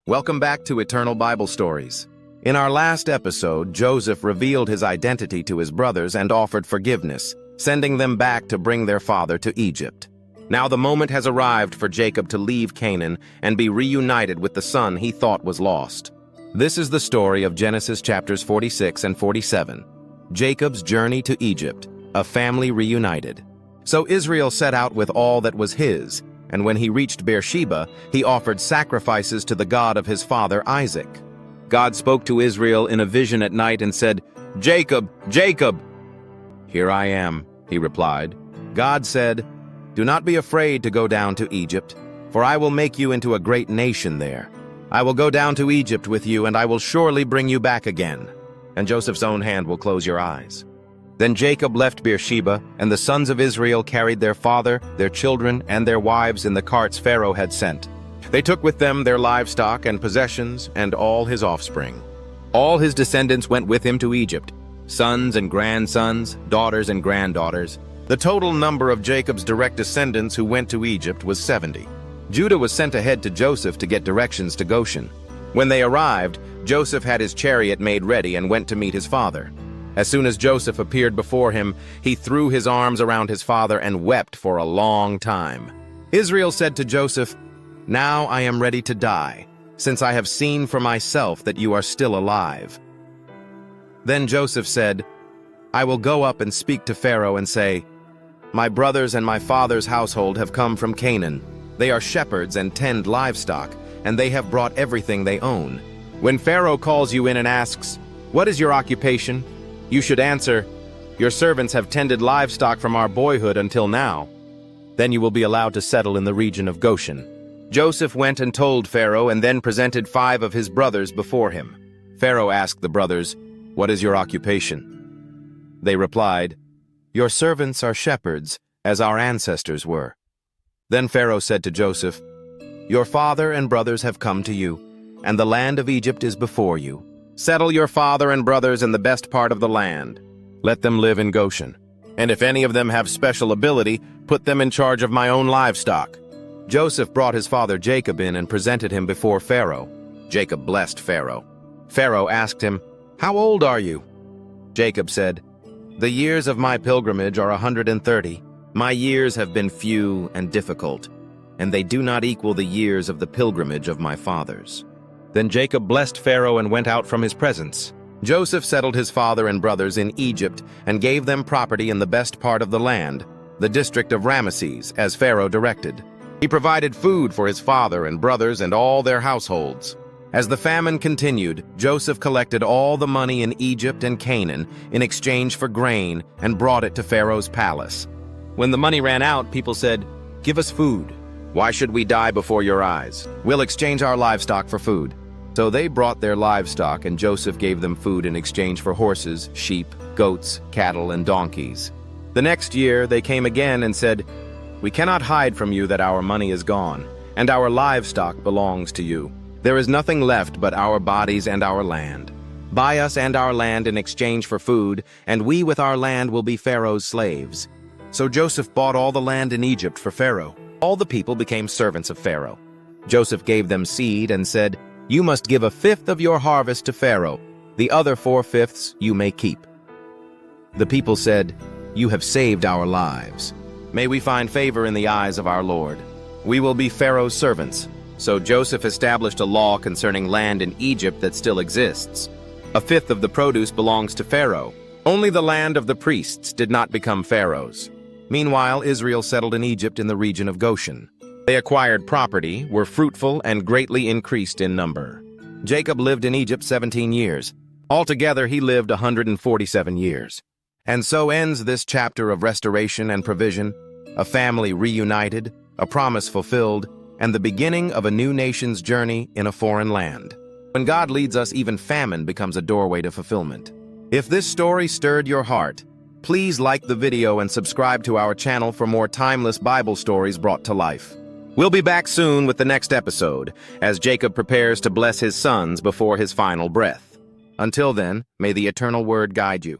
Welcome back to Eternal Bible Stories. In our last episode, Joseph revealed his identity to his brothers and offered forgiveness, sending them back to bring their father to Egypt. Now the moment has arrived for Jacob to leave Canaan and be reunited with the son he thought was lost. This is the story of Genesis chapters 46 and 47. Jacob's journey to Egypt, a family reunited. So Israel set out with all that was his, and when he reached Beersheba, he offered sacrifices to the God of his father Isaac. God spoke to Israel in a vision at night and said, "Jacob, Jacob!" "Here I am," he replied. God said, "Do not be afraid to go down to Egypt, for I will make you into a great nation there. I will go down to Egypt with you, and I will surely bring you back again, and Joseph's own hand will close your eyes." Then Jacob left Beersheba, and the sons of Israel carried their father, their children, and their wives in the carts Pharaoh had sent. They took with them their livestock and possessions and all his offspring. All his descendants went with him to Egypt, sons and grandsons, daughters and granddaughters. The total number of Jacob's direct descendants who went to Egypt was 70. Judah was sent ahead to Joseph to get directions to Goshen. When they arrived, Joseph had his chariot made ready and went to meet his father. As soon as Joseph appeared before him, he threw his arms around his father and wept for a long time. Israel said to Joseph, "Now I am ready to die, since I have seen for myself that you are still alive." Then Joseph said, "I will go up and speak to Pharaoh and say, 'My brothers and my father's household have come from Canaan. They are shepherds and tend livestock, and they have brought everything they own.' When Pharaoh calls you in and asks, 'What is your occupation?' you should answer, 'Your servants have tended livestock from our boyhood until now.' Then you will be allowed to settle in the region of Goshen." Joseph went and told Pharaoh and then presented 5 of his brothers before him. Pharaoh asked the brothers, "What is your occupation?" They replied, "Your servants are shepherds, as our ancestors were." Then Pharaoh said to Joseph, "Your father and brothers have come to you, and the land of Egypt is before you. Settle your father and brothers in the best part of the land. Let them live in Goshen. And if any of them have special ability, put them in charge of my own livestock." Joseph brought his father Jacob in and presented him before Pharaoh. Jacob blessed Pharaoh. Pharaoh asked him, "How old are you?" Jacob said, "The years of my pilgrimage are 130. My years have been few and difficult, and they do not equal the years of the pilgrimage of my fathers." Then Jacob blessed Pharaoh and went out from his presence. Joseph settled his father and brothers in Egypt and gave them property in the best part of the land, the district of Ramesses, as Pharaoh directed. He provided food for his father and brothers and all their households. As the famine continued, Joseph collected all the money in Egypt and Canaan in exchange for grain and brought it to Pharaoh's palace. When the money ran out, people said, "Give us food. Why should we die before your eyes? We'll exchange our livestock for food." So they brought their livestock, and Joseph gave them food in exchange for horses, sheep, goats, cattle, and donkeys. The next year they came again and said, "We cannot hide from you that our money is gone, and our livestock belongs to you. There is nothing left but our bodies and our land. Buy us and our land in exchange for food, and we with our land will be Pharaoh's slaves." So Joseph bought all the land in Egypt for Pharaoh. All the people became servants of Pharaoh. Joseph gave them seed and said, "You must give 1/5 of your harvest to Pharaoh. The other 4/5 you may keep." The people said, "You have saved our lives. May we find favor in the eyes of our Lord. We will be Pharaoh's servants." So Joseph established a law concerning land in Egypt that still exists. 1/5 of the produce belongs to Pharaoh. Only the land of the priests did not become Pharaoh's. Meanwhile, Israel settled in Egypt in the region of Goshen. They acquired property, were fruitful, and greatly increased in number. Jacob lived in Egypt 17 years. Altogether, he lived 147 years. And so ends this chapter of restoration and provision, a family reunited, a promise fulfilled, and the beginning of a new nation's journey in a foreign land. When God leads us, even famine becomes a doorway to fulfillment. If this story stirred your heart, please like the video and subscribe to our channel for more timeless Bible stories brought to life. We'll be back soon with the next episode, as Jacob prepares to bless his sons before his final breath. Until then, may the eternal word guide you.